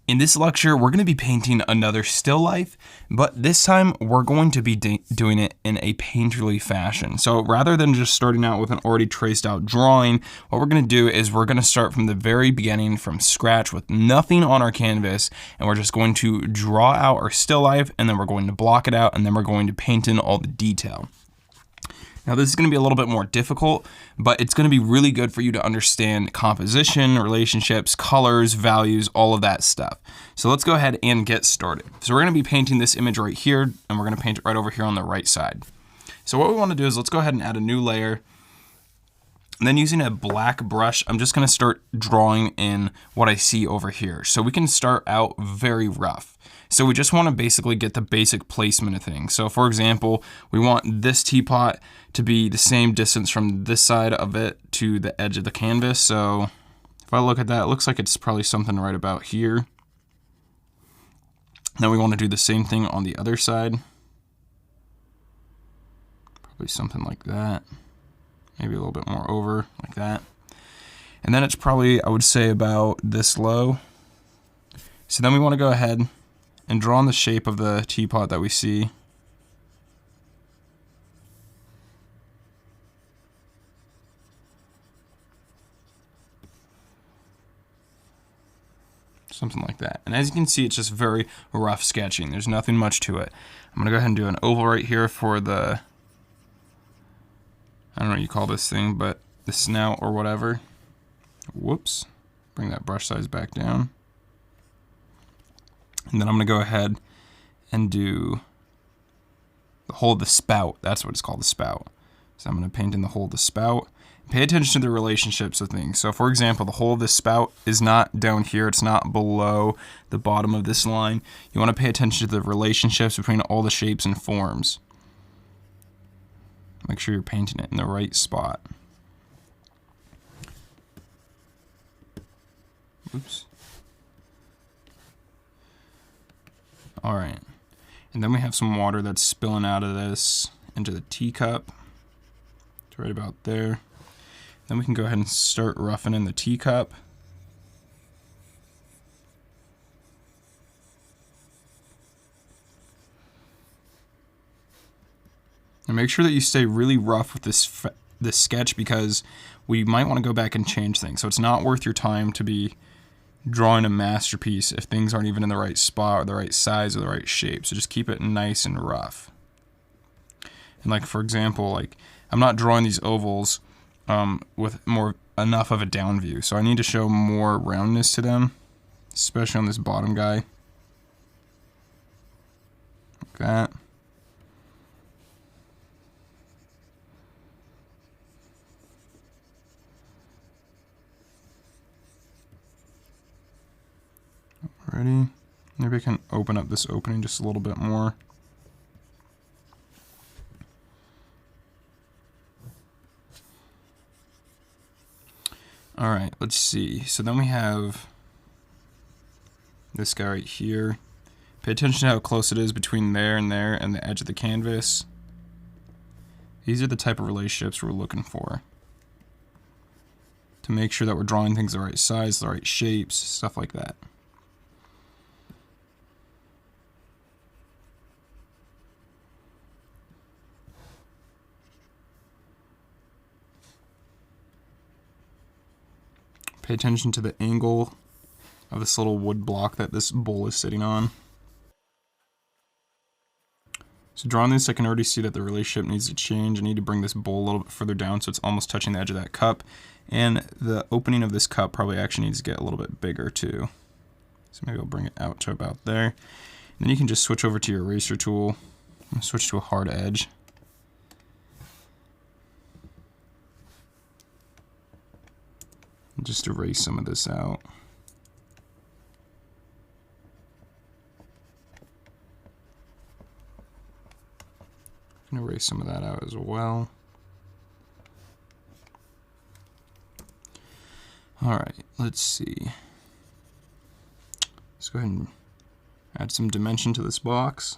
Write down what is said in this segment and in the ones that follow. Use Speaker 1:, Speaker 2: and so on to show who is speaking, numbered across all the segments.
Speaker 1: In this lecture, we're going to be painting another still life, but this time we're going to be doing it in a painterly fashion. So rather than just starting out with an already traced out drawing, what we're going to do is we're going to start from the very beginning, from scratch, with nothing on our canvas, and we're just going to draw out our still life, and then we're going to block it out, and then we're going to paint in all the detail. Now this is going to be a little bit more difficult, but it's going to be really good for you to understand composition, relationships, colors, values, all of that stuff. So let's go ahead and get started. So we're going to be painting this image right here, and we're going to paint it right over here on the right side. So what we want to do is let's go ahead and add a new layer. And then using a black brush, I'm just going to start drawing in what I see over here. So we can start out very rough. So we just want to basically get the basic placement of things. So for example, we want this teapot to be the same distance from this side of it to the edge of the canvas. So if I look at that, it looks like it's probably something right about here. Then we want to do the same thing on the other side. Probably something like that. Maybe a little bit more over, like that. And then it's probably, I would say, about this low. So then we want to go ahead and draw on the shape of the teapot that we see. Something like that. And as you can see, it's just very rough sketching. There's nothing much to it. I'm going to go ahead and do an oval right here for the, I don't know what you call this thing, but the snout or whatever. Whoops. Bring that brush size back down. And then I'm going to go ahead and do the hole of the spout. That's what it's called, the spout. So I'm going to paint in the hole of the spout. Pay attention to the relationships of things. So for example, the hole of this spout is not down here. It's not below the bottom of this line. You want to pay attention to the relationships between all the shapes and forms. Make sure you're painting it in the right spot. Oops. All right, and then we have some water that's spilling out of this into the teacup. It's right about there. Then we can go ahead and start roughening the teacup. And make sure that you stay really rough with this sketch, because we might want to go back and change things. So it's not worth your time to be drawing a masterpiece if things aren't even in the right spot or the right size or the right shape. So just keep it nice and rough. And like, for example, like I'm not drawing these ovals with enough of a down view. So I need to show more roundness to them, especially on this bottom guy. Like that. Ready? Maybe I can open up this opening just a little bit more. All right, let's see. So then we have this guy right here. Pay attention to how close it is between there and the edge of the canvas. These are the type of relationships we're looking for, to make sure that we're drawing things the right size, the right shapes, stuff like that. Pay attention to the angle of this little wood block that this bowl is sitting on. So drawing this, I can already see that the relationship needs to change. I need to bring this bowl a little bit further down so it's almost touching the edge of that cup. And the opening of this cup probably actually needs to get a little bit bigger too. So maybe I'll bring it out to about there. And then you can just switch over to your eraser tool and switch to a hard edge. Just erase some of this out. And erase some of that out as well. All right, let's see. Let's go ahead and add some dimension to this box.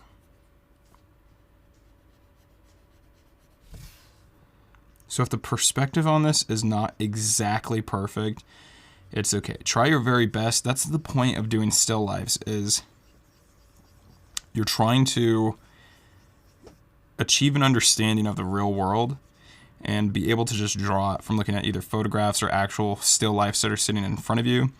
Speaker 1: So if the perspective on this is not exactly perfect, it's okay. Try your very best. That's the point of doing still lifes, is you're trying to achieve an understanding of the real world and be able to just draw it from looking at either photographs or actual still lifes that are sitting in front of you.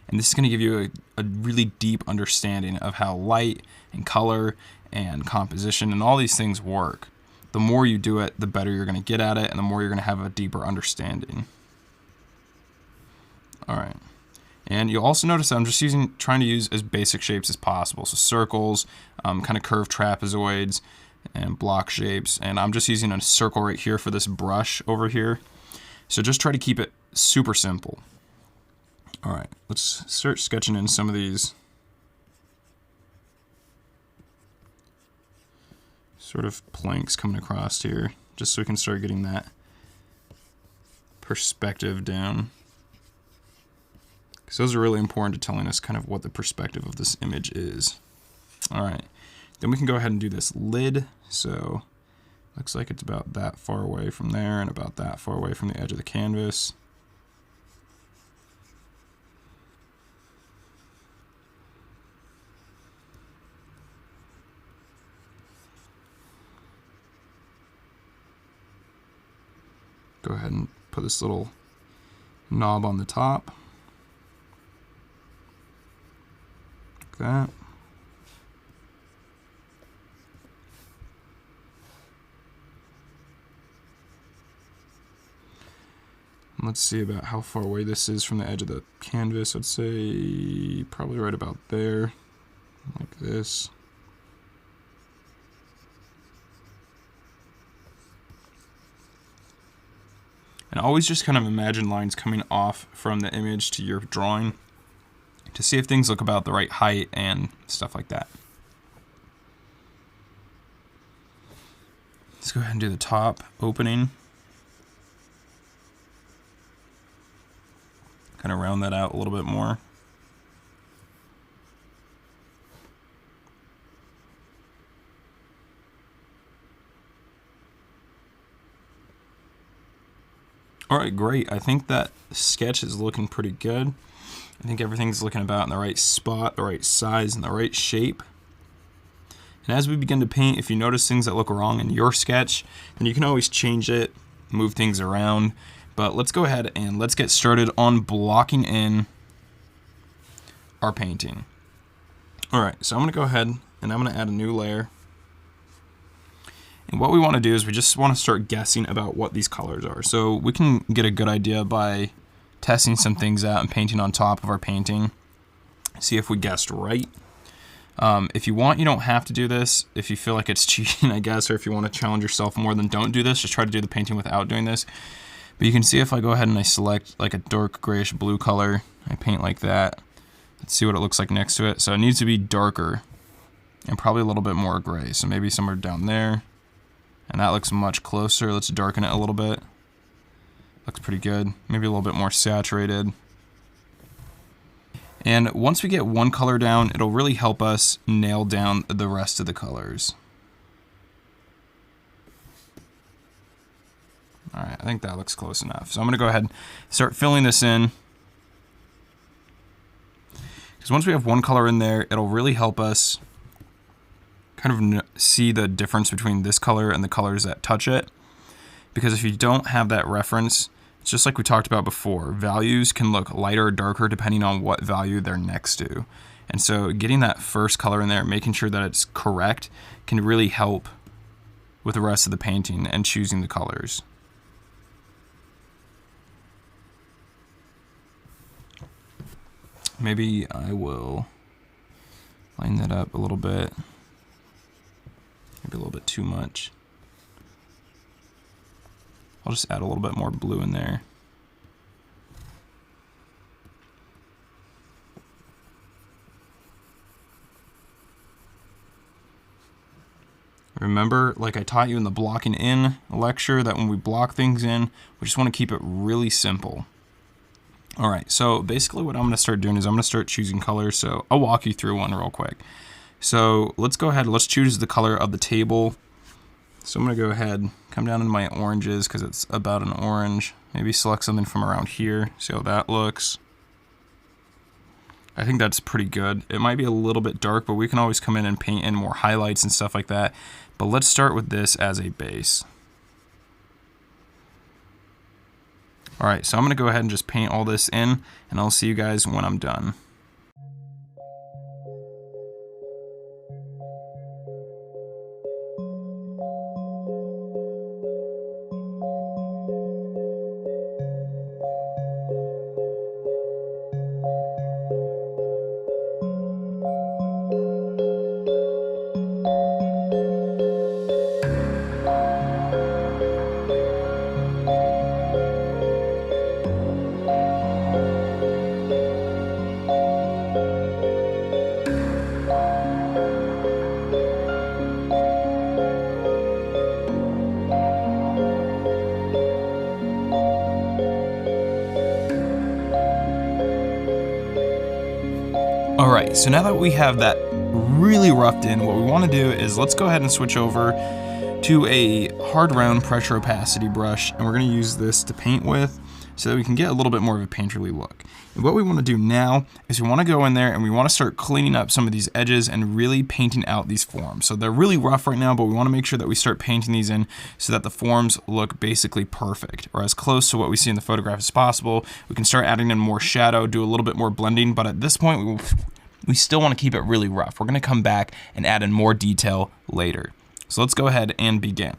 Speaker 1: And this is going to give you a really deep understanding of how light and color and composition and all these things work. The more you do it, the better you're going to get at it, and the more you're going to have a deeper understanding. All right. And you'll also notice that I'm just trying to use as basic shapes as possible. So circles, kind of curved trapezoids, and block shapes. And I'm just using a circle right here for this brush over here. So just try to keep it super simple. All right, let's start sketching in some of these sort of planks coming across here, just so we can start getting that perspective down. Because those are really important to telling us kind of what the perspective of this image is. All right, then we can go ahead and do this lid. So looks like it's about that far away from there and about that far away from the edge of the canvas. Go ahead and put this little knob on the top. Like that. And let's see about how far away this is from the edge of the canvas. I'd say probably right about there, like this. And always just kind of imagine lines coming off from the image to your drawing to see if things look about the right height and stuff like that. Let's go ahead and do the top opening. Kind of round that out a little bit more. All right, great. I think that sketch is looking pretty good. I think everything's looking about in the right spot, the right size, and the right shape. And as we begin to paint, if you notice things that look wrong in your sketch, then you can always change it, move things around. But let's go ahead and let's get started on blocking in our painting. All right, so I'm gonna go ahead and I'm gonna add a new layer. And what we want to do is we just want to start guessing about what these colors are. So we can get a good idea by testing some things out and painting on top of our painting. See if we guessed right. If you want, you don't have to do this. If you feel like it's cheating, I guess, or if you want to challenge yourself more, then don't do this. Just try to do the painting without doing this. But you can see if I go ahead and I select like a dark grayish blue color, I paint like that. Let's see what it looks like next to it. So it needs to be darker and probably a little bit more gray. So maybe somewhere down there. And that looks much closer. Let's darken it a little bit. Looks pretty good. Maybe a little bit more saturated. And once we get one color down, it'll really help us nail down the rest of the colors. All right, I think that looks close enough. So I'm gonna go ahead and start filling this in. Because once we have one color in there, it'll really help us kind of see the difference between this color and the colors that touch it. Because if you don't have that reference, it's just like we talked about before, values can look lighter or darker depending on what value they're next to. And so getting that first color in there, making sure that it's correct, can really help with the rest of the painting and choosing the colors. Maybe I will line that up a little bit. Maybe a little bit too much. I'll just add a little bit more blue in there. Remember, like I taught you in the blocking in lecture, that when we block things in, we just want to keep it really simple. All right, so basically what I'm going to start doing is I'm going to start choosing colors. So I'll walk you through one real quick. So let's go ahead, let's choose the color of the table. So I'm going to go ahead, come down into my oranges because it's about an orange. Maybe select something from around here, see how that looks. I think that's pretty good. It might be a little bit dark, but we can always come in and paint in more highlights and stuff like that. But let's start with this as a base. All right, so I'm going to go ahead and just paint all this in, and I'll see you guys when I'm done. Alright, so now that we have that really roughed in, what we want to do is let's go ahead and switch over to a hard round pressure opacity brush, and we're going to use this to paint with so that we can get a little bit more of a painterly look. And what we want to do now is we want to go in there and we want to start cleaning up some of these edges and really painting out these forms. So they're really rough right now, but we want to make sure that we start painting these in so that the forms look basically perfect, or as close to what we see in the photograph as possible. We can start adding in more shadow, do a little bit more blending, but at this point we still want to keep it really rough. We're going to come back and add in more detail later. So let's go ahead and begin.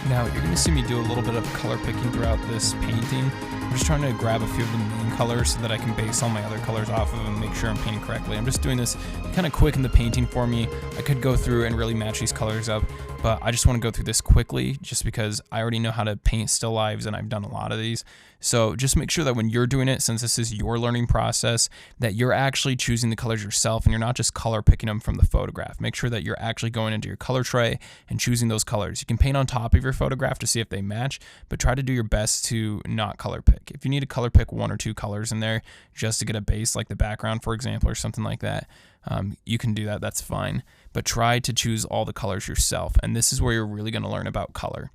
Speaker 1: Now you're going to see me do a little bit of color picking throughout this painting. I'm just trying to grab a few of the main colors so that I can base all my other colors off of and make sure I'm painting correctly. I'm just doing this kind of quick in the painting for me. I could go through and really match these colors up, but I just want to go through this quickly just because I already know how to paint still lives and I've done a lot of these. So just make sure that when you're doing it, since this is your learning process, that you're actually choosing the colors yourself and you're not just color picking them from the photograph. Make sure that you're actually going into your color tray and choosing those colors. You can paint on top of your photograph to see if they match, but try to do your best to not color pick. If you need to color pick 1 or 2 colors in there just to get a base, like the background, for example, or something like that, you can do that, that's fine. But try to choose all the colors yourself, and this is where you're really going to learn about color.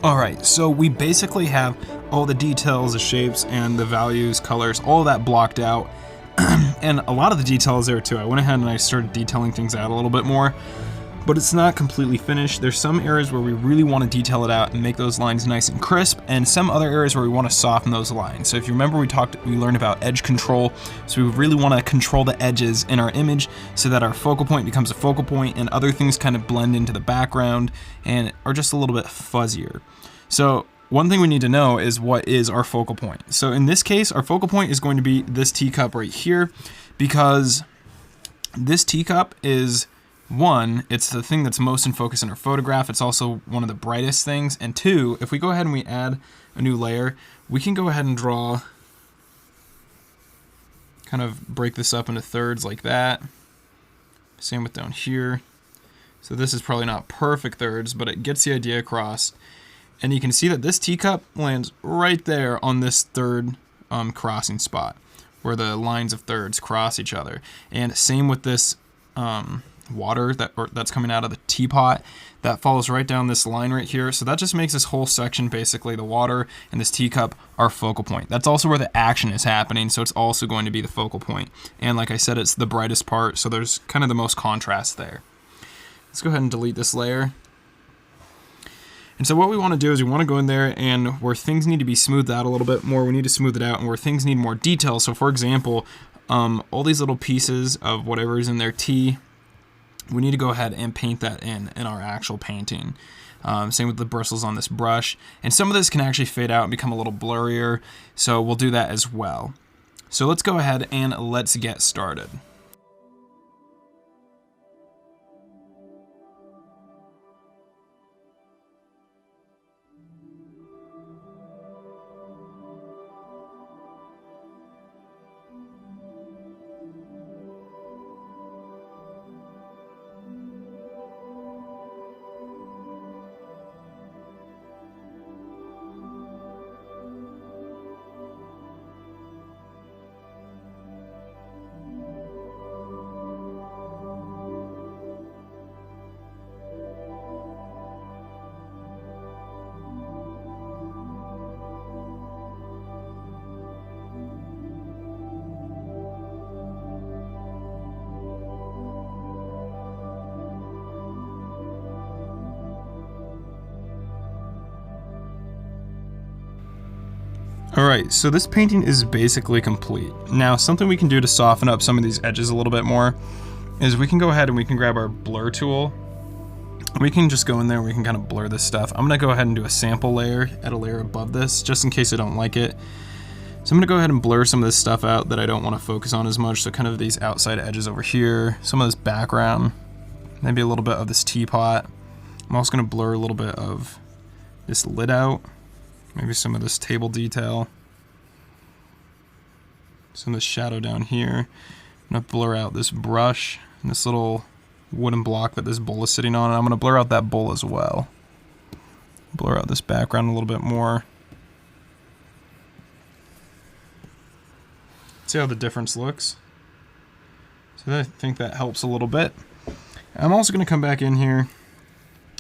Speaker 1: Alright, so we basically have all the details, the shapes, and the values, colors, all of that blocked out. And a lot of the details there too. I went ahead and I started detailing things out a little bit more, but it's not completely finished. There's some areas where we really want to detail it out and make those lines nice and crisp, and some other areas where we want to soften those lines. So if you remember, we learned about edge control. So we really want to control the edges in our image so that our focal point becomes a focal point and other things kind of blend into the background and are just a little bit fuzzier. So one thing we need to know is what is our focal point. So in this case, our focal point is going to be this teacup right here, because this teacup is, one, it's the thing that's most in focus in our photograph. It's also one of the brightest things. And two, if we go ahead and we add a new layer, we can go ahead and draw, kind of break this up into thirds like that. Same with down here. So this is probably not perfect thirds, but it gets the idea across. And you can see that this teacup lands right there on this third crossing spot where the lines of thirds cross each other. And same with this water that's coming out of the teapot. That follows right down this line right here. So that just makes this whole section, basically the water and this teacup, our focal point. That's also where the action is happening, so it's also going to be the focal point. And like I said, it's the brightest part, so there's kind of the most contrast there. Let's go ahead and delete this layer. And so what we want to do is we want to go in there, and where things need to be smoothed out a little bit more, we need to smooth it out, and where things need more detail. So for example, all these little pieces of whatever is in their tea, we need to go ahead and paint that in our actual painting. Same with the bristles on this brush. And some of this can actually fade out and become a little blurrier, so we'll do that as well. So let's go ahead and let's get started. Alright, so this painting is basically complete. Now, something we can do to soften up some of these edges a little bit more is we can go ahead and we can grab our blur tool. We can just go in there and we can kind of blur this stuff. I'm going to go ahead and do a sample layer, add a layer above this, just in case I don't like it. So I'm going to go ahead and blur some of this stuff out that I don't want to focus on as much. So kind of these outside edges over here, some of this background, maybe a little bit of this teapot. I'm also going to blur a little bit of this lid out. Maybe some of this table detail. Some of the shadow down here. I'm going to blur out this brush and this little wooden block that this bowl is sitting on. And I'm going to blur out that bowl as well. Blur out this background a little bit more. See how the difference looks? So I think that helps a little bit. I'm also going to come back in here,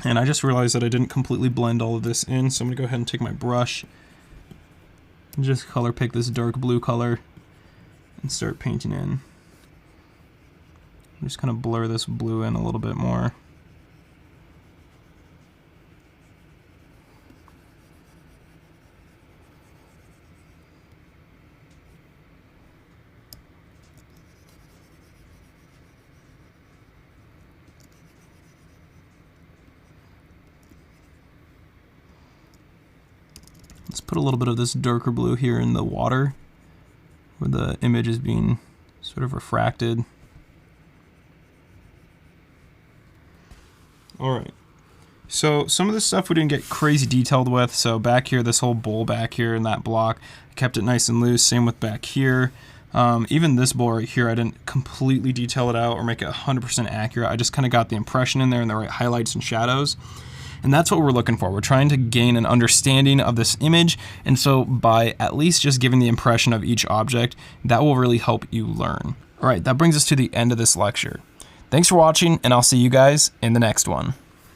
Speaker 1: and I just realized that I didn't completely blend all of this in, so I'm going to go ahead and take my brush and just color pick this dark blue color and start painting in. Just kind of blur this blue in a little bit more. Let's put a little bit of this darker blue here in the water where the image is being sort of refracted. Alright, so some of this stuff we didn't get crazy detailed with. So back here, this whole bowl back here in that block, I kept it nice and loose. Same with back here. Even this bowl right here, I didn't completely detail it out or make it 100% accurate. I just kind of got the impression in there and the right highlights and shadows. And that's what we're looking for. We're trying to gain an understanding of this image, and so by at least just giving the impression of each object, that will really help you learn. All right, that brings us to the end of this lecture. Thanks for watching, and I'll see you guys in the next one.